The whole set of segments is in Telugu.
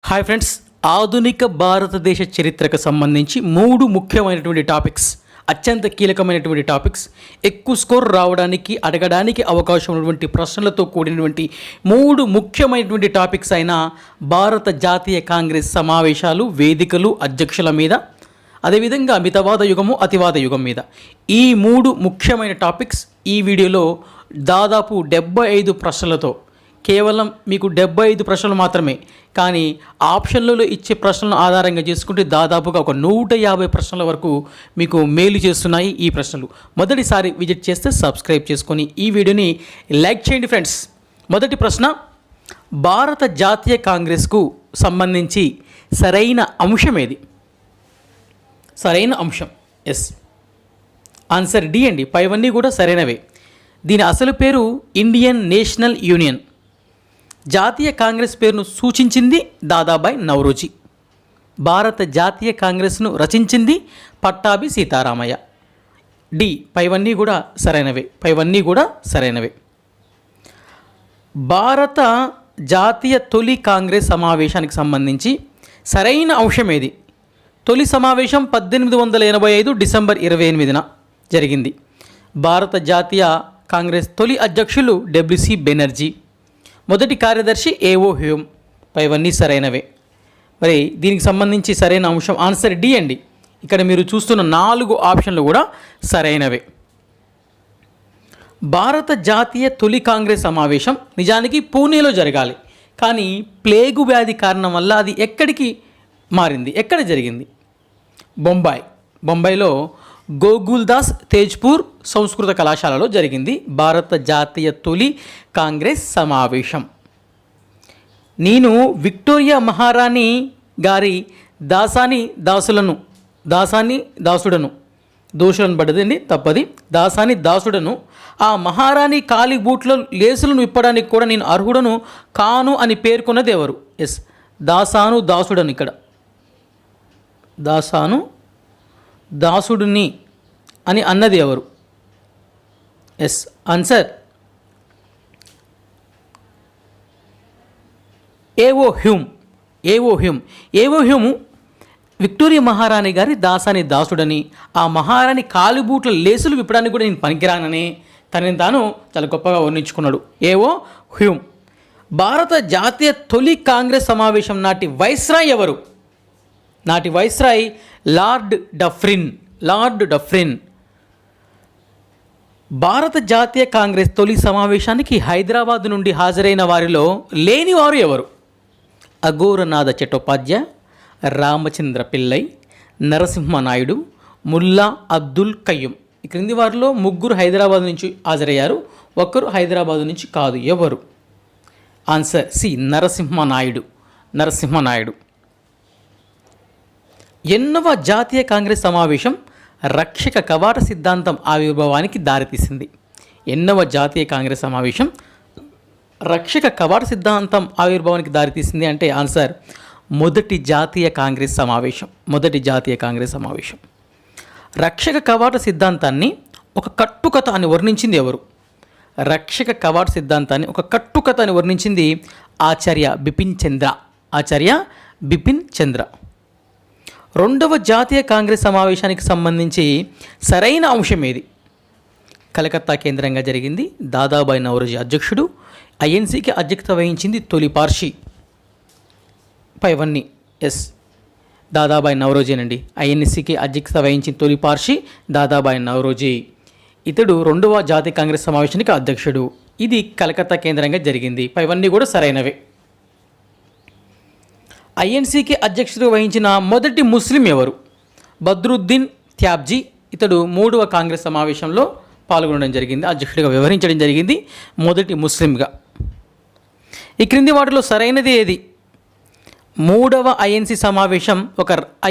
హాయ్ ఫ్రెండ్స్, ఆధునిక భారతదేశ చరిత్రకు సంబంధించి 3 ముఖ్యమైనటువంటి టాపిక్స్, అత్యంత కీలకమైనటువంటి టాపిక్స్, ఎక్కువ స్కోర్ రావడానికి అడగడానికి అవకాశం ఉన్నటువంటి ప్రశ్నలతో కూడినటువంటి 3 ముఖ్యమైనటువంటి టాపిక్స్ అయిన భారత జాతీయ కాంగ్రెస్ సమావేశాలు, వేదికలు, అధ్యక్షుల మీద, అదేవిధంగా మితవాద యుగము, అతివాద యుగం మీద, ఈ 3 ముఖ్యమైన టాపిక్స్ ఈ వీడియోలో దాదాపు 75 ప్రశ్నలతో, కేవలం మీకు 75 ప్రశ్నలు మాత్రమే, కానీ ఆప్షన్లలో ఇచ్చే ప్రశ్నలను ఆధారంగా చేసుకుంటే దాదాపుగా ఒక 150 ప్రశ్నల వరకు మీకు మేలు చేస్తున్నాయి ఈ ప్రశ్నలు. మొదటిసారి విజిట్ చేస్తే సబ్స్క్రైబ్ చేసుకొని ఈ వీడియోని లైక్ చేయండి ఫ్రెండ్స్. మొదటి ప్రశ్న, భారత జాతీయ కాంగ్రెస్కు సంబంధించి సరైన అంశం ఏది? సరైన అంశం ఎస్, ఆన్సర్ డి అండి. పైవన్నీ కూడా సరైనవే. దీని అసలు పేరు ఇండియన్ నేషనల్ యూనియన్. జాతీయ కాంగ్రెస్ పేరును సూచించింది దాదాబాయ్ నౌరోజీ. భారత జాతీయ కాంగ్రెస్ను రచించింది పట్టాభి సీతారామయ్య. డి, పైవన్నీ కూడా సరైనవే. భారత జాతీయ తొలి కాంగ్రెస్ సమావేశానికి సంబంధించి సరైన అంశం ఏది? తొలి సమావేశం 1885 డిసెంబర్ 28న జరిగింది. భారత జాతీయ కాంగ్రెస్ తొలి అధ్యక్షులు డబ్ల్యూసి బెనర్జీ, మొదటి కార్యదర్శి ఏఓ హ్యూమ్. పైవన్నీ సరైనవే. మరి దీనికి సంబంధించి సరైన అంశం ఆన్సర్ డి అండి. ఇక్కడ మీరు చూస్తున్న 4 ఆప్షన్లు కూడా సరైనవే. భారత జాతీయ తొలి కాంగ్రెస్ సమావేశం నిజానికి పూణేలో జరగాలి, కానీ ప్లేగు వ్యాధి కారణం వల్ల అది ఎక్కడికి మారింది? ఎక్కడ జరిగింది? బొంబాయిలో గోకుల్దాస్ తేజ్పూర్ సంస్కృత కళాశాలలో జరిగింది భారత జాతీయ తొలి కాంగ్రెస్ సమావేశం. నేను విక్టోరియా మహారాణి గారి దాసుడను ఆ మహారాణి కాలి బూట్లో లేసులను విప్పడానికి కూడా నేను అర్హుడను కాను అని పేర్కొన్నది ఎవరు? ఎస్, దాసుడను. ఇక్కడ దాసుడిని అని అన్నది ఎవరు? Yes, answer A O Hume. Victoria మహారాణి గారి దాసుడని, ఆ మహారాణి కాలిబూట్ల లేసులు విప్పడానికి కూడా నేను పనికిరానని తనని తాను చాలా గొప్పగా వర్ణించుకున్నాడు ఏఓ హ్యూమ్. భారత జాతీయ తొలి కాంగ్రెస్ సమావేశం నాటి వైస్రాయ్ ఎవరు? నాటి వైస్రాయ్ లార్డ్ డఫ్రిన్. భారత జాతీయ కాంగ్రెస్ తొలి సమావేశానికి హైదరాబాద్ నుండి హాజరైన వారిలో లేనివారు ఎవరు? అఘోరనాథ చట్టోపాధ్యాయ, రామచంద్ర పిల్లై, నరసింహనాయుడు, ముల్లా అబ్దుల్ కయ్యూం. ఈ క్రింది వారిలో 3 హైదరాబాద్ నుంచి హాజరయ్యారు, 1 హైదరాబాద్ నుంచి కాదు. ఎవరు? Answer C, Narasimhanaidu. 8వ జాతీయ కాంగ్రెస్ సమావేశం రక్షక కవాట సిద్ధాంతం ఆవిర్భావానికి దారితీసింది. 8వ జాతీయ కాంగ్రెస్ సమావేశం రక్షక కవాట సిద్ధాంతం ఆవిర్భావానికి దారితీసింది అంటే ఆన్సర్ మొదటి జాతీయ కాంగ్రెస్ సమావేశం. రక్షక కవాట సిద్ధాంతాన్ని ఒక కట్టుకథ అని వర్ణించింది ఎవరు? రక్షక కవాట సిద్ధాంతాన్ని ఒక కట్టుకథ అని వర్ణించింది ఆచార్య బిపిన్ చంద్ర. 2వ జాతీయ కాంగ్రెస్ సమావేశానికి సంబంధించి సరైన అంశం ఏది? కలకత్తా కేంద్రంగా జరిగింది. దాదాబాయ్ నౌరోజీ అధ్యక్షుడు. ఐఎన్సీకి అధ్యక్షత వహించింది తొలి పార్షి. పైవన్నీ ఎస్, దాదాబాయ్ నౌరోజీనండి. ఐఎన్సీకి అధ్యక్షత వహించిన తొలి పార్షి దాదాబాయ్ నౌరోజీ. ఇతడు 2వ జాతీయ కాంగ్రెస్ సమావేశానికి అధ్యక్షుడు. ఇది కలకత్తా కేంద్రంగా జరిగింది. పైవన్నీ కూడా సరైనవే. ఐఎన్సీకి అధ్యక్షత వహించిన మొదటి ముస్లిం ఎవరు? బద్రుద్దీన్ త్యాబ్జీ. ఇతడు 3వ కాంగ్రెస్ సమావేశంలో పాల్గొనడం జరిగింది, అధ్యక్షుడిగా వ్యవహరించడం జరిగింది, మొదటి ముస్లింగా. ఈ క్రింది వాటిలో సరైనది ఏది? 3వ ఐఎన్సీ సమావేశం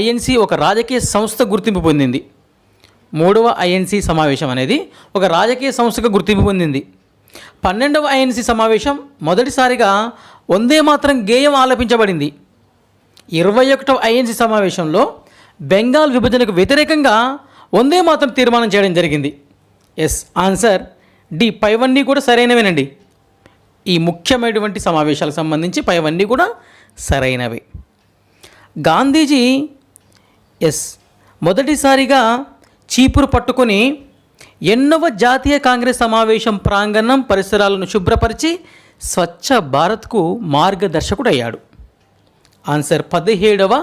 ఐఎన్సీ ఒక రాజకీయ సంస్థ గుర్తింపు పొందింది. 3వ ఐఎన్సీ సమావేశం అనేది ఒక రాజకీయ సంస్థగా గుర్తింపు పొందింది. 12వ ఐఎన్సీ సమావేశం మొదటిసారిగా వందే మాతరం గేయం ఆలపించబడింది. 21వ ఐఎన్సీ సమావేశంలో బెంగాల్ విభజనకు వ్యతిరేకంగా వందే మాతరం తీర్మానం చేయడం జరిగింది. Yes, answer D. పైవన్నీ కూడా సరైనవేనండి. ఈ ముఖ్యమైనటువంటి సమావేశాలకు సంబంధించి పైవన్నీ కూడా సరైనవే. గాంధీజీ మొదటిసారిగా చీపురు పట్టుకొని 8వ జాతీయ కాంగ్రెస్ సమావేశం ప్రాంగణం పరిసరాలను శుభ్రపరిచి స్వచ్ఛ భారత్కు మార్గదర్శకుడు అయ్యాడు. ఆన్సర్ 17వ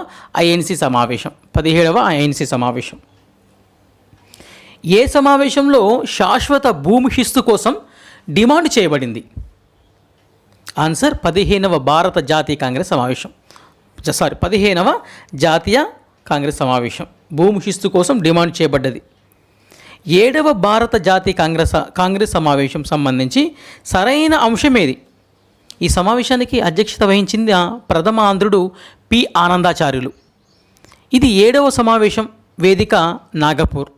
ఐఎన్సి సమావేశం. 17వ ఐఎన్సి సమావేశం. ఏ సమావేశంలో శాశ్వత భూమి శిస్తు కోసం డిమాండ్ చేయబడింది? ఆన్సర్ 15వ భారత జాతీయ కాంగ్రెస్ సమావేశం. 15వ జాతీయ కాంగ్రెస్ సమావేశం భూమి శిస్తు కోసం డిమాండ్ చేయబడ్డది. 7వ భారత జాతీయ కాంగ్రెస్ సమావేశం సంబంధించి సరైన అంశం ఏది? ఈ సమావేశానికి అధ్యక్షత వహించింది ప్రథమ ఆంధ్రుడు పి ఆనందాచార్యులు. ఇది 7వ సమావేశం. వేదిక నాగపూర్.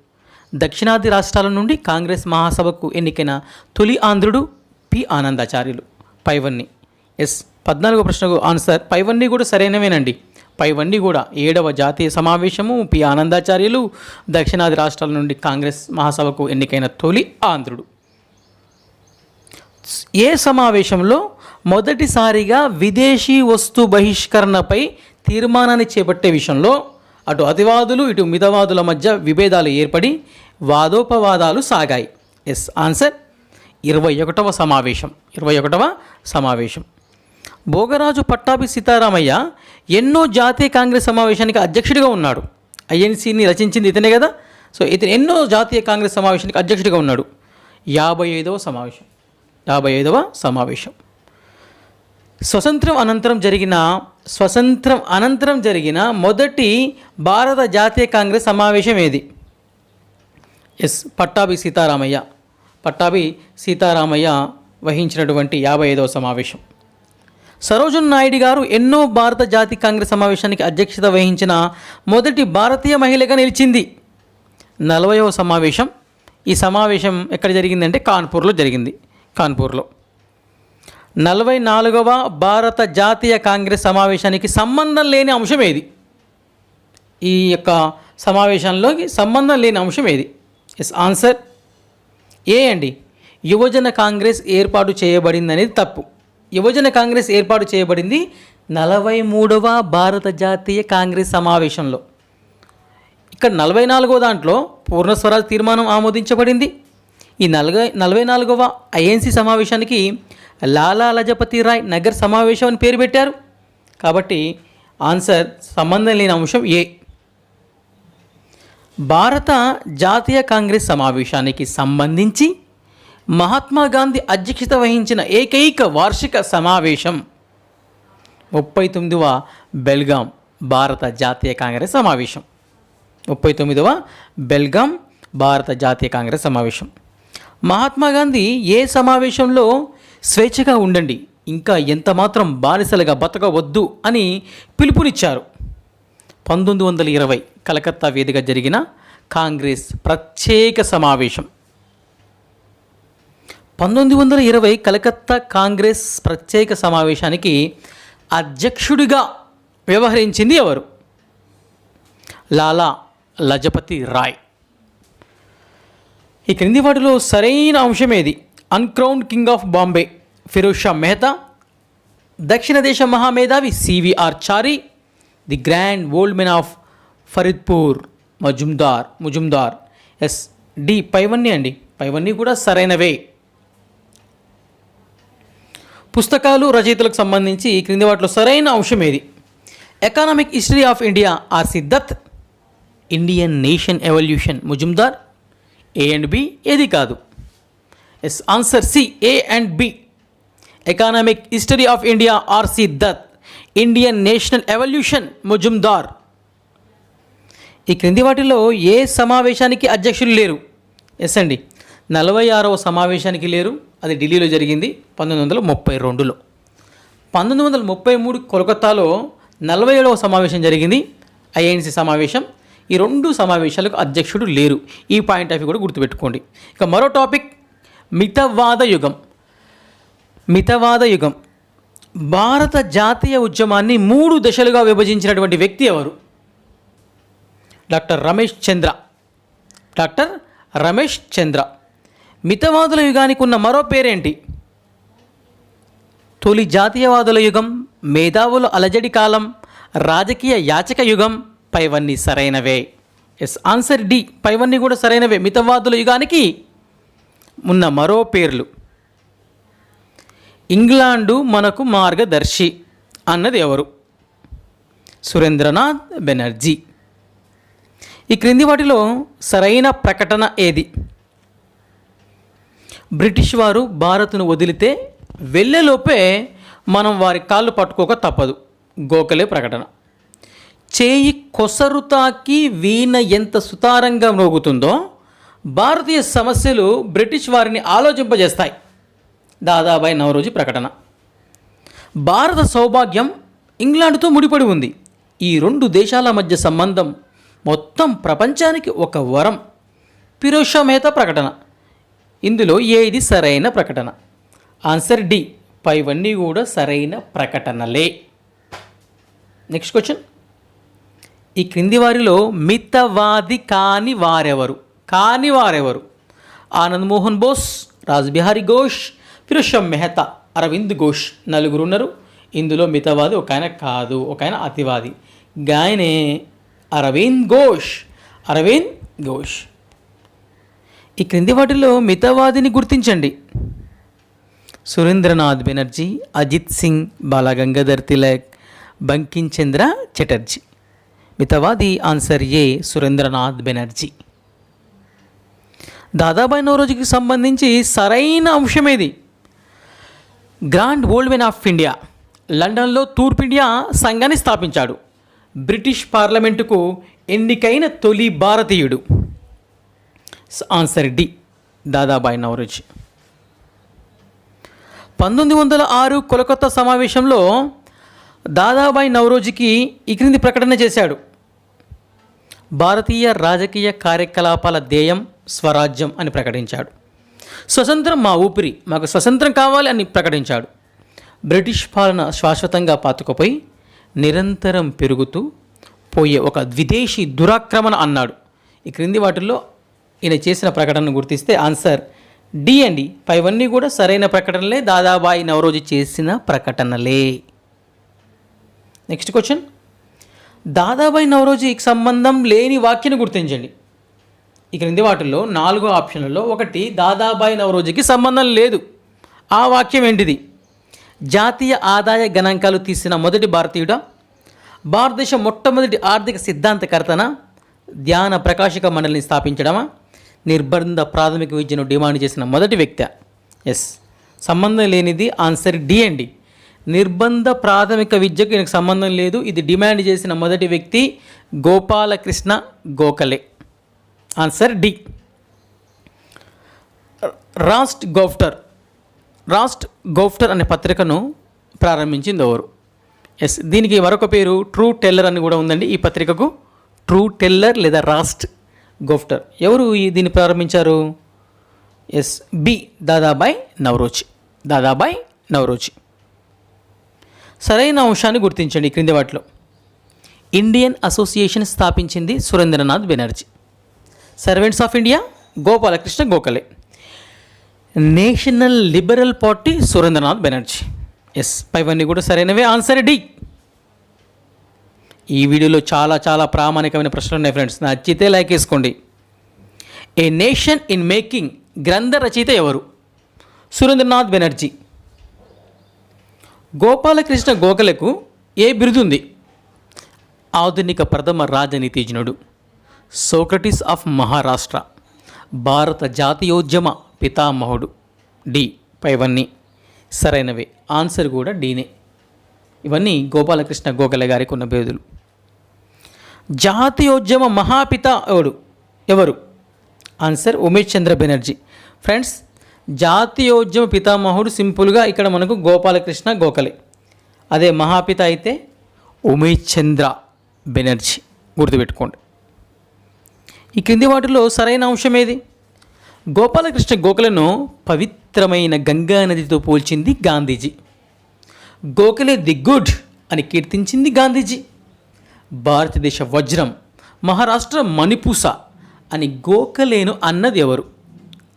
దక్షిణాది రాష్ట్రాల నుండి కాంగ్రెస్ మహాసభకు ఎన్నికైన తొలి ఆంధ్రుడు పి ఆనందాచార్యులు. పైవన్నీ 14వ ప్రశ్నకు ఆన్సర్ పైవన్నీ కూడా సరైనవేనండి. పైవన్నీ కూడా 7వ జాతీయ సమావేశము, పి ఆనందాచార్యులు, దక్షిణాది రాష్ట్రాల నుండి కాంగ్రెస్ మహాసభకు ఎన్నికైన తొలి ఆంధ్రుడు. ఏ సమావేశంలో మొదటిసారిగా విదేశీ వస్తు బహిష్కరణపై తీర్మానాన్ని చేపట్టే విషయంలో అటు అతివాదులు ఇటు మితవాదుల మధ్య విభేదాలు ఏర్పడి వాదోపవాదాలు సాగాయి? ఆన్సర్ 21వ సమావేశం. 21వ సమావేశం. భోగరాజు పట్టాభి సీతారామయ్య ఎన్నో జాతీయ కాంగ్రెస్ సమావేశానికి అధ్యక్షుడిగా ఉన్నాడు. ఐఎన్సీని రచించింది ఇతనే కదా. సో ఇతను ఎన్నో జాతీయ కాంగ్రెస్ సమావేశానికి అధ్యక్షుడిగా ఉన్నాడు. 55వ సమావేశం. 55వ సమావేశం. స్వతంత్రం అనంతరం జరిగిన మొదటి భారత జాతీయ కాంగ్రెస్ సమావేశం ఏది? పట్టాభి సీతారామయ్య వహించినటువంటి 55వ సమావేశం. సరోజన్ నాయుడు గారు ఎన్నో భారత జాతీయ కాంగ్రెస్ సమావేశానికి అధ్యక్షత వహించిన మొదటి భారతీయ మహిళగా నిలిచింది? 40వ సమావేశం. ఈ సమావేశం ఎక్కడ జరిగిందంటే కాన్పూర్లో జరిగింది. కాన్పూర్లో. 44వ భారత జాతీయ కాంగ్రెస్ సమావేశానికి సంబంధం లేని అంశం ఏది? ఈ యొక్క సమావేశంలోకి సంబంధం లేని అంశం ఏది? ఆన్సర్ ఏ అండి. యువజన కాంగ్రెస్ ఏర్పాటు చేయబడింది అనేది తప్పు. యువజన కాంగ్రెస్ ఏర్పాటు చేయబడింది 43వ భారత జాతీయ కాంగ్రెస్ సమావేశంలో. ఇక్కడ 44వ దాంట్లో పూర్ణస్వరాజ్ తీర్మానం ఆమోదించబడింది. ఈ 44వ ఐఎన్సి సమావేశానికి లాలా లజపతి రాయ్ నగర్ సమావేశం అని పేరు పెట్టారు. కాబట్టి ఆన్సర్ సంబంధం లేని అంశం ఏ. భారత జాతీయ కాంగ్రెస్ సమావేశానికి సంబంధించి మహాత్మా గాంధీ అధ్యక్షత వహించిన ఏకైక వార్షిక సమావేశం 39వ బెల్గాం భారత జాతీయ కాంగ్రెస్ సమావేశం. 39వ బెల్గాం భారత జాతీయ కాంగ్రెస్ సమావేశం. మహాత్మా గాంధీ ఏ సమావేశంలో స్వేచ్ఛగా ఉండండి, ఇంకా ఎంత మాత్రం బానిసలుగా బతకవద్దు అని పిలుపునిచ్చారు? 1920 కలకత్తా వేదిక జరిగిన కాంగ్రెస్ ప్రత్యేక సమావేశం. 1920 కలకత్తా కాంగ్రెస్ ప్రత్యేక సమావేశానికి అధ్యక్షుడిగా వ్యవహరించింది ఎవరు? లాలా లజపతి రాయ్. ఈ క్రింది వాటిలో సరైన అంశం ఏది? Uncrowned king of Bombay Firoz Shah Mehta, దక్షిణ దేశ మహామేధావి CVR Chari, the grand old men of Faridpur Majumdar. D పైవన్నీ అండి. పైవన్నీ కూడా సరైనవే. పుస్తకాలు రచయితలకు సంబంధించి ఈ క్రింది వాటిలో సరైన అంశం ఏది? Economic history of India RC Dutt, Indian nation evolution Majumdar. A and B ఏది కాదు. Answer C, A and B. Economic history of India RC Dutt, Indian national evolution Majumdar. ఈ క్రింది వాటిలో ఏ సమావేశానికి అధ్యక్షులు లేరు? అండి 46వ సమావేశానికి లేరు. అది ఢిల్లీలో జరిగింది 1932లో. 1933 కోల్కతాలో 47వ సమావేశం జరిగింది, ఐఎన్సి సమావేశం. ఈ రెండు సమావేశాలకు అధ్యక్షుడు లేరు. ఈ పాయింట్ ఆఫ్ వ్యూ కూడా గుర్తుపెట్టుకోండి. ఇక మరో టాపిక్ మితవాద యుగం. భారత జాతీయ ఉద్యమాన్ని 3 దశలుగా విభజించినటువంటి వ్యక్తి ఎవరు? డాక్టర్ రమేష్ చంద్ర. మితవాదుల యుగానికి ఉన్న మరో పేరేంటి? తొలి జాతీయవాదుల యుగం, మేధావుల అలజడి కాలం, రాజకీయ యాచక యుగం పైవన్నీ సరైనవే. ఎస్, ఆన్సర్ డి, పైవన్నీ కూడా సరైనవే. మితవాదుల యుగానికి ఉన్న మరో పేర్లు. ఇంగ్లాండు మనకు మార్గదర్శి అన్నది ఎవరు? సురేంద్రనాథ్ బెనర్జీ. ఈ క్రింది వాటిలో సరైన ప్రకటన ఏది? బ్రిటిష్ వారు భారత్ను వదిలితే వెళ్ళేలోపే మనం వారి కాళ్ళు పట్టుకోక తప్పదు. గోఖలే ప్రకటన. చేయి కొసరుతాకి వీణ ఎంత సుతారంగా మ్రోగుతుందో భారతీయ సమస్యలు బ్రిటిష్ వారిని ఆలోచింపజేస్తాయి. దాదాబాయి నవరోజీ ప్రకటన. భారత సౌభాగ్యం ఇంగ్లాండ్తో ముడిపడి ఉంది. ఈ రెండు దేశాల మధ్య సంబంధం మొత్తం ప్రపంచానికి ఒక వరం. ఫిరోజ్ షా మెహతా ప్రకటన. ఇందులో ఏది సరైన ప్రకటన? ఆన్సర్ డి, పైవన్నీ కూడా సరైన ప్రకటనలే. Next question. ఈ క్రింది వారిలో మితవాది కాని వారెవరు? ఆనంద్ మోహన్ బోస్, రాజ్బిహారీ ఘోష్, ఫిరోజ్ షా మెహతా, అరవింద్ ఘోష్. నలుగురు ఉన్నారు. ఇందులో మితవాది ఒక ఆయన కాదు, ఒక ఆయన అతివాది. గాయనే అరవింద్ ఘోష్. ఈ క్రింది వాటిలో మితవాదిని గుర్తించండి. సురేంద్రనాథ్ బెనర్జీ, అజిత్ సింగ్, బాలగంగాధర్ తిలక్, బంకిం చంద్ర చటర్జీ. మితవాది ఆన్సర్ ఏ, సురేంద్రనాథ్ బెనర్జీ. దాదాబాయి నవరోజీకి సంబంధించి సరైన అంశం ఏది? Grand old men of India. లండన్లో తూర్పు ఇండియా సంఘాన్ని స్థాపించాడు. బ్రిటిష్ పార్లమెంటుకు ఎన్నికైన తొలి భారతీయుడు. Answer D, Dadabhai Naoroji. 1906 కోల్కతా సమావేశంలో దాదాబాయి నవరోజీకి ఈ క్రింది ప్రకటన చేశాడు. భారతీయ రాజకీయ కార్యకలాపాల ధ్యేయం స్వరాజ్యం అని ప్రకటించాడు. స్వతంత్రం మా ఊపిరి, మాకు స్వతంత్రం కావాలి అని ప్రకటించాడు. బ్రిటిష్ పాలన శాశ్వతంగా పాతుకుపోయి నిరంతరం పెరుగుతూ పోయే ఒక విదేశీ దురాక్రమణ అన్నాడు. ఈ క్రింది వాటిల్లో ఈయన చేసిన ప్రకటనను గుర్తిస్తే ఆన్సర్ డి అండి. పైవన్నీ కూడా సరైన ప్రకటనలే, దాదాబాయి నవరోజీ చేసిన ప్రకటనలే. Next question. దాదాబాయి నవరోజీకి సంబంధం లేని వాక్యాన్ని గుర్తించండి. ఈ క్రింది వాటిల్లో 4 ఆప్షన్లలో ఒకటి దాదాబాయి నవరోజీకి సంబంధం లేదు. ఆ వాక్యం ఏంటిది? జాతీయ ఆదాయ గణాంకాలు తీసిన మొదటి భారతీయుడా? భారతదేశం మొట్టమొదటి ఆర్థిక సిద్ధాంతకర్తన? ధ్యాన ప్రకాశిక మండలిని స్థాపించడమా? నిర్బంధ ప్రాథమిక విద్యను డిమాండ్ చేసిన మొదటి వ్యక్తి? ఎస్, సంబంధం లేనిది ఆన్సర్ డి అండి. నిర్బంధ ప్రాథమిక విద్యకు ఈయనకు సంబంధం లేదు. ఇది డిమాండ్ చేసిన మొదటి వ్యక్తి గోపాలకృష్ణ గోఖలే. Answer D. రాస్ట్ గౌఫ్టర్ అనే పత్రికను ప్రారంభించింది ఎవరు? ఎస్, దీనికి మరొక పేరు ట్రూ టెల్లర్ అని కూడా ఉందండి. ఈ పత్రికకు ట్రూ టెల్లర్ లేదా రాస్ట్ గౌఫ్టర్. ఎవరు దీన్ని ప్రారంభించారు? Yes, B, Dadabhai Naoroji. సరైన అంశాన్ని గుర్తించండి. ఈ క్రింది వాటిలో ఇండియన్ అసోసియేషన్ స్థాపించింది Surendranath Banerjee. Servants of India Gopalakrishna Gokhale. National liberal party Surendranath Banerjee. Yes, పైవన్నీ కూడా సరైనవే. Answer D. ఈ వీడియోలో చాలా ప్రామాణికమైన ప్రశ్నలు ఉన్నాయి ఫ్రెండ్స్. నచ్చితే లైక్ వేసుకోండి. ఏ నేషన్ ఇన్ మేకింగ్ గ్రంథ రచయిత ఎవరు? సురేంద్రనాథ్ బెనర్జీ. గోపాలకృష్ణ గోఖలేకు ఏ బిరుదుంది? ఆధునిక ప్రథమ రాజనీతిజ్ఞుడు, సోక్రటీస్ ఆఫ్ మహారాష్ట్ర, భారత జాతీయోద్యమ పితామహుడు. డి, పైవన్నీ సరైనవే. ఆన్సర్ కూడా డీనే. ఇవన్నీ గోపాలకృష్ణ గోఖలే గారికి ఉన్న బిరుదులు. జాతీయోద్యమ మహాపిత ఎవరు? ఆన్సర్ ఉమేష్ చంద్ర బెనర్జీ. ఫ్రెండ్స్, జాతీయోద్యమ పితామహుడు సింపుల్గా ఇక్కడ మనకు గోపాలకృష్ణ గోఖలే. అదే మహాపిత అయితే ఉమేష్ చంద్ర బెనర్జీ. గుర్తుపెట్టుకోండి. ఈ క్రింది వాటిలో సరైన అంశం ఏది? గోపాలకృష్ణ గోఖలేను పవిత్రమైన గంగా నదితో పోల్చింది గాంధీజీ. గోఖలే ది గుడ్ అని కీర్తించింది గాంధీజీ. భారతదేశ వజ్రం, మహారాష్ట్ర మణిపూస అని గోఖలేను అన్నది ఎవరు?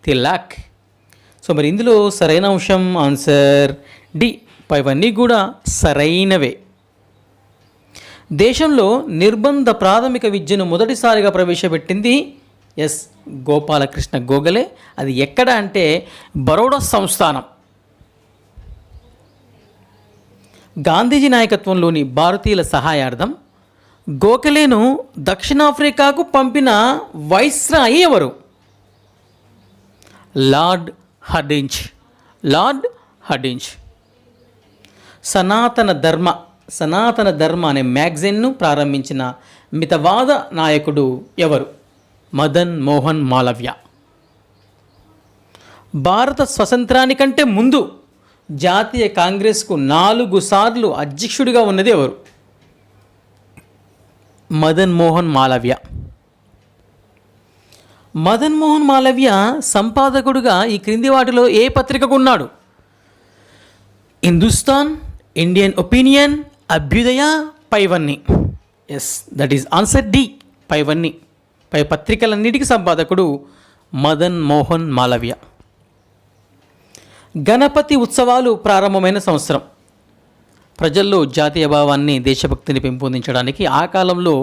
తిలక్. సో మరి ఇందులో సరైన అంశం ఆన్సర్ డి. పైవన్నీ కూడా సరైనవే. దేశంలో నిర్బంధ ప్రాథమిక విద్యను మొదటిసారిగా ప్రవేశపెట్టింది ఎస్ గోపాలకృష్ణ గోఖలే. అది ఎక్కడ అంటే బరోడా సంస్థానం. గాంధీజీ నాయకత్వంలోని భారతీయుల సహాయార్థం గోఖలేను దక్షిణాఫ్రికాకు పంపిన వైస్రాయి ఎవరు? Lord Hardinge. Lord Hardinge. సనాతన ధర్మ అనే మ్యాగజైన్ను ప్రారంభించిన మితవాద నాయకుడు ఎవరు? మదన్ మోహన్ మాలవ్య. భారత స్వతంత్రానికంటే ముందు జాతీయ కాంగ్రెస్కు 4 సార్లు అధ్యక్షుడిగా ఉన్నది ఎవరు? మదన్ మోహన్ మాలవ్య. మదన్ మోహన్ మాలవ్య సంపాదకుడుగా ఈ క్రింది వాటిలో ఏ పత్రికకు ఉన్నాడు? హిందుస్థాన్, ఇండియన్ ఒపీనియన్, అభ్యుదయ, పైవన్నీ. Yes, that is answer D, పైవన్నీ. పై పత్రికలన్నిటికీ సంపాదకుడు మదన్ మోహన్ మాలవ్య. గణపతి ఉత్సవాలు ప్రారంభమైన సంవత్సరం. ప్రజల్లో జాతీయ భావాన్ని, దేశభక్తిని పెంపొందించడానికి ఆ కాలంలో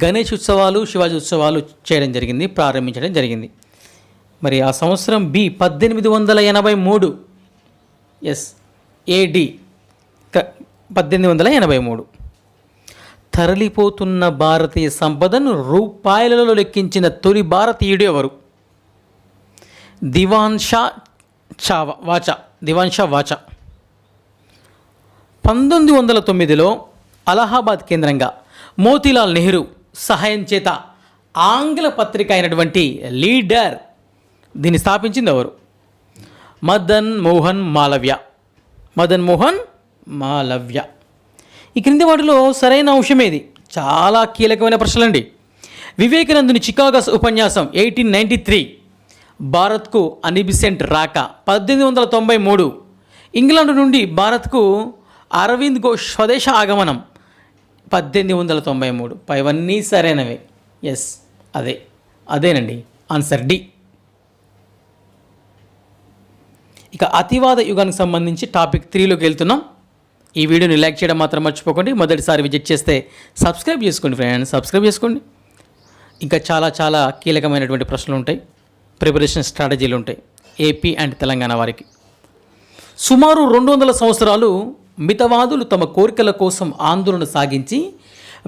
గణేష్ ఉత్సవాలు, శివాజీ ఉత్సవాలు ప్రారంభించడం జరిగింది. మరి ఆ సంవత్సరం బి 1883. Yes, AD 1883. తరలిపోతున్న భారతీయ సంపదను రూపాయలలో లెక్కించిన తొలి భారతీయుడు ఎవరు? దివాన్ షా వాచా. 1909లో అలహాబాద్ కేంద్రంగా మోతీలాల్ నెహ్రూ సహాయం చేత ఆంగ్ల పత్రిక అయినటువంటి లీడర్ దీన్ని స్థాపించింది ఎవరు? మదన్ మోహన్ మాలవ్య. ఈ క్రింది వాటిలో సరైన అంశం ఏది? చాలా కీలకమైన ప్రశ్నలండి. వివేకానందుని చికాగో ఉపన్యాసం 1893. భారత్కు అనిబిసెంట్ రాక 1893. ఇంగ్లాండ్ నుండి భారత్కు అరవింద్ ఘోష్ స్వదేశ ఆగమనం 1893. పైవన్నీ సరైనవే. ఎస్, అదేనండి ఆన్సర్ డి. ఇక అతివాద యుగానికి సంబంధించి టాపిక్ 3లోకి వెళ్తున్నాం. ఈ వీడియోని లైక్ చేయడం మాత్రం మర్చిపోకండి. మొదటిసారి విజిట్ చేస్తే సబ్స్క్రైబ్ చేసుకోండి ఫ్రెండ్స్, సబ్స్క్రైబ్ చేసుకోండి. ఇంకా చాలా కీలకమైనటువంటి ప్రశ్నలు ఉంటాయి, ప్రిపరేషన్ స్ట్రాటజీలు ఉంటాయి ఏపీ అండ్ తెలంగాణ వారికి. సుమారు 200 సంవత్సరాలు మితవాదులు తమ కోరికల కోసం ఆందోళన సాగించి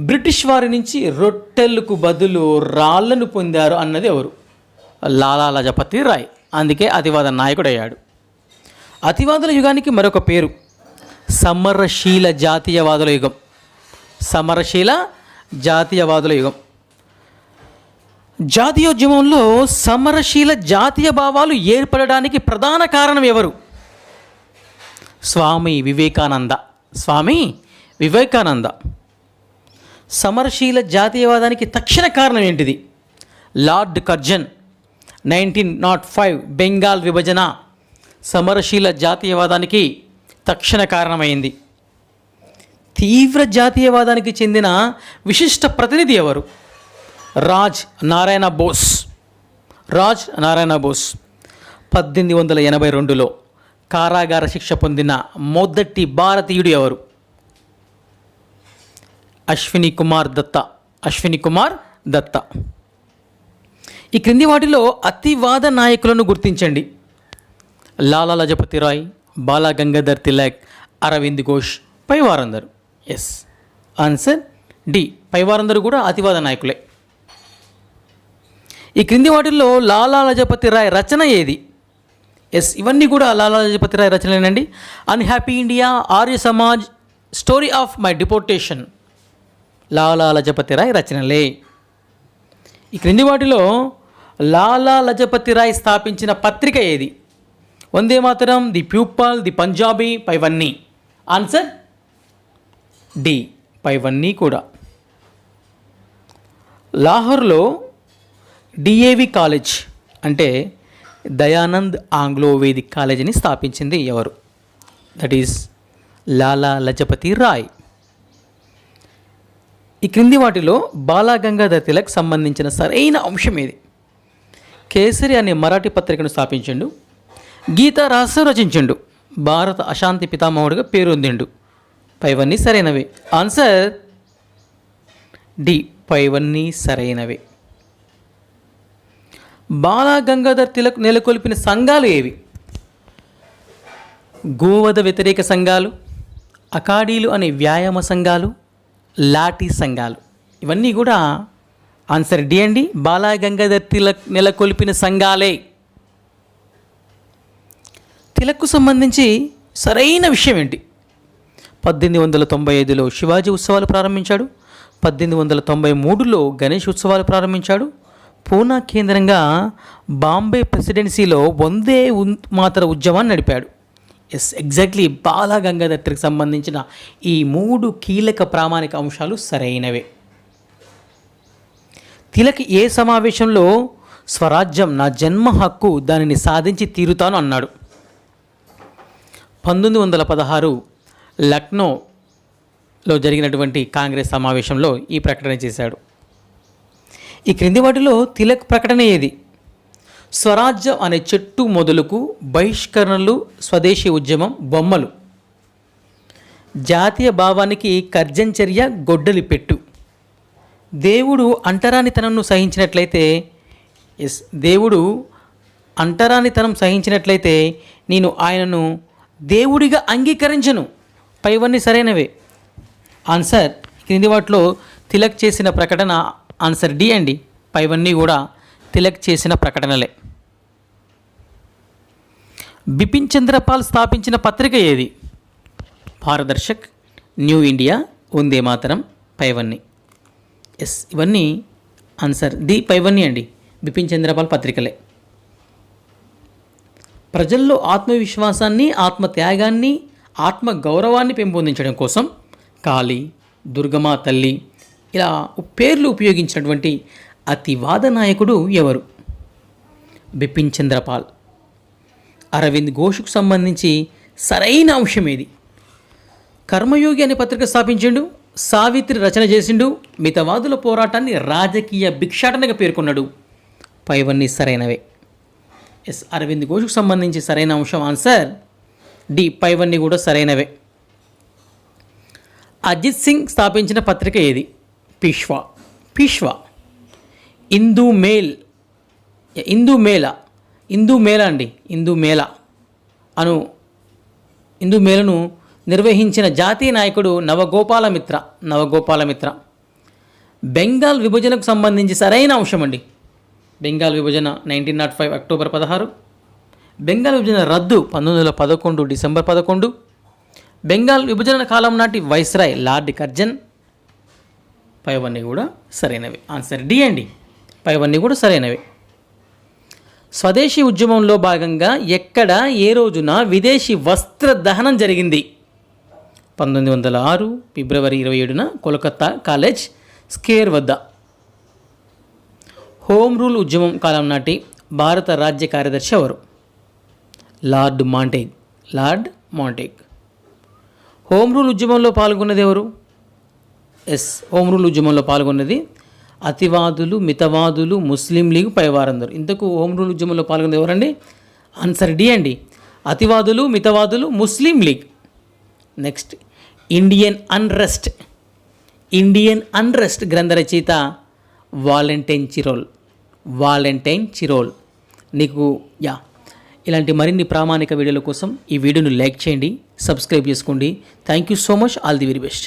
బ్రిటిష్ వారి నుంచి రొట్టెలకు బదులు రాళ్లను పొందారు అన్నది ఎవరు? లాలా లజపతి రాయ్. అందుకే అతివాద నాయకుడు అయ్యాడు. అతివాదుల యుగానికి మరొక పేరు సమరశీల జాతీయవాదుల యుగం. జాతీయోద్యమంలో సమరశీల జాతీయ భావాలు ఏర్పడడానికి ప్రధాన కారణం ఎవరు? స్వామి వివేకానంద. సమరశీల జాతీయవాదానికి తక్షణ కారణం ఏంటిది? Lord Curzon. 1905 బెంగాల్ విభజన సమరశీల జాతీయవాదానికి తక్షణ కారణమైంది. తీవ్ర జాతీయవాదానికి చెందిన విశిష్ట ప్రతినిధి ఎవరు? రాజ్ నారాయణ బోస్. 1882లో కారాగార శిక్ష పొందిన మొదటి భారతీయుడు ఎవరు? అశ్విని కుమార్ దత్తా. ఈ క్రింది వాటిలో అతివాద నాయకులను గుర్తించండి. లాలా లజపతి రాయ్, బాలా గంగాధర్ తిలక్, అరవింద్ ఘోష్, పైవారందరూ. ఎస్, ఆన్సర్ డి, పైవారందరూ కూడా అతివాద నాయకులే. ఈ క్రింది వాటిల్లో లాలా లజపతి రాయ్ రచన ఏది? ఎస్, ఇవన్నీ కూడా లాలా లజపతి రాయ్ రచనలేనండి. Unhappy India, Arya Samaj, story of my deportation Lala Lajpati Rai రచనలే. ఈ క్రింది వాటిలో లాలా లజపతి రాయ్ స్థాపించిన పత్రిక ఏది? Vande Mataram, the people, the Punjabi, పైవన్నీ. ఆన్సర్ డి, పైవన్నీ కూడా. లాహోర్లో డిఏవి కాలేజ్ అంటే దయానంద్ ఆంగ్లో వేదిక్ కాలేజీని స్థాపించింది ఎవరు? దట్ ఈస్ లాలా లజపతి రాయ్. ఈ క్రింది వాటిలో బాలా గంగాధర్ తిలక్ సంబంధించిన సరైన అంశం ఏది? కేసరి అనే మరాఠీ పత్రికను స్థాపించిండు, గీతా రహస్యం రచించిండు, భారత అశాంతి పితామహుడిగా పేరొందిండు. పైవన్నీ సరైనవి. ఆన్సర్ డి పైవన్నీ సరైనవే. బాలా గంగాధర్ తిలక్ నెలకొల్పిన సంఘాలు ఏవి? గోవధ వ్యతిరేక సంఘాలు, అకాడీలు అనే వ్యాయామ సంఘాలు, లాఠీ సంఘాలు. ఇవన్నీ కూడా ఆన్సర్ డి అండి. బాలా గంగాధర్ తిలక్ నెలకొల్పిన సంఘాలే. తిలక్కు సంబంధించి సరైన విషయం ఏంటి? 1895లో శివాజీ ఉత్సవాలు ప్రారంభించాడు. 1893లో గణేష్ ఉత్సవాలు ప్రారంభించాడు. పూనా కేంద్రంగా బాంబే ప్రెసిడెన్సీలో వందే మాతర ఉద్యమాన్ని నడిపాడు. ఎస్, ఎగ్జాక్ట్లీ బాలా గంగాధర్ తిలక్ సంబంధించిన ఈ 3 కీలక ప్రామాణిక అంశాలు సరైనవే. తిలక్ ఏ సమావేశంలో స్వరాజ్యం నా జన్మ హక్కు, దానిని సాధించి తీరుతాను అన్నాడు? 1916 లక్నోలో జరిగినటువంటి కాంగ్రెస్ సమావేశంలో ఈ ప్రకటన చేశాడు. ఈ క్రింది వాటిలో తిలక్ ప్రకటన ఏది? స్వరాజ్యం అనే చెట్టు మొదలుకు, బహిష్కరణలు, స్వదేశీ ఉద్యమం, బొమ్మలు, జాతీయ భావానికి కర్జంచర్య, గొడ్డలి పెట్టు, దేవుడు అంటరానితనంను సహించినట్లయితే, ఎస్, దేవుడు అంటరానితనం సహించినట్లయితే నేను ఆయనను దేవుడిగా అంగీకరించను. పైవన్నీ సరైనవే. ఆన్సర్ క్రింది వాటిలో తిలక్ చేసిన ప్రకటన ఆన్సర్ డి అండి. పైవన్నీ కూడా తిలక్ చేసిన ప్రకటనలే. బిపిన్ చంద్రపాల్ స్థాపించిన పత్రిక ఏది? పారదర్శక్, న్యూ ఇండియా, వందే మాతరం, పైవన్నీ. ఎస్, ఇవన్నీ ఆన్సర్ ది పైవన్నీ అండి. బిపిన్ చంద్రపాల్ పత్రికలే. ప్రజల్లో ఆత్మవిశ్వాసాన్ని, ఆత్మత్యాగాన్ని, ఆత్మ గౌరవాన్ని పెంపొందించడం కోసం కాళీ, దుర్గమా తల్లి ఇలా పేర్లు ఉపయోగించినటువంటి అతివాద నాయకుడు ఎవరు? బిపిన్ చంద్రపాల్. అరవింద్ ఘోష్కు సంబంధించి సరైన అంశం ఏది? కర్మయోగి అనే పత్రిక స్థాపించిండు, సావిత్రి రచన చేసిండు, మితవాదుల పోరాటాన్ని రాజకీయ భిక్షాటనగా పేర్కొన్నాడు. పైవన్నీ సరైనవే. ఎస్, అరవింద్ ఘోష్కు సంబంధించి సరైన అంశం ఆన్సర్ డి. పైవన్నీ కూడా సరైనవే. అజిత్ సింగ్ స్థాపించిన పత్రిక ఏది? పీష్వా. పీష్వా. హిందూ మేళ అండి. హిందూ మేళను నిర్వహించిన జాతీయ నాయకుడు నవగోపాలమిత్ర. బెంగాల్ విభజనకు సంబంధించి సరైన అంశం అండి. బెంగాల్ విభజన 1905 అక్టోబర్ 16. బెంగాల్ విభజన రద్దు 1911 డిసెంబర్ 11. బెంగాల్ విభజన కాలం నాటి వైస్రాయ్ లార్డ్ కర్జన్. పైవన్నీ కూడా సరైనవి. ఆన్సర్ డి అండి. పైవన్నీ కూడా సరైనవి. స్వదేశీ ఉద్యమంలో భాగంగా ఎక్కడ, ఏ రోజున విదేశీ వస్త్ర దహనం జరిగింది? 1906 ఫిబ్రవరి 27న కోల్కతా కాలేజ్ స్క్వేర్ వద్ద. హోమ్ రూల్ ఉద్యమం కాలం నాటి భారత రాజ్య కార్యదర్శి ఎవరు? Lord Montagu. హోమ్ రూల్ ఉద్యమంలో పాల్గొన్నది ఎవరు? ఎస్, హోమ్ రూల్ ఉద్యమంలో పాల్గొన్నది అతివాదులు, మితవాదులు, ముస్లిం లీగ్, పైవారందరూ. ఇంతకు హోమ్ రూల్ ఉద్యమంలో పాల్గొన్నది ఎవరండి? ఆన్సర్ డి అండి. అతివాదులు, మితవాదులు, ముస్లిం లీగ్. నెక్స్ట్, ఇండియన్ అన్రెస్ట్ గ్రంథ రచయిత వాలెంటైన్ చిరోల్. నీకు ఇలాంటి మరిన్ని ప్రామాణిక వీడియోల కోసం ఈ వీడియోను లైక్ చేయండి, సబ్స్క్రైబ్ చేసుకోండి. Thank you so much. All the very best.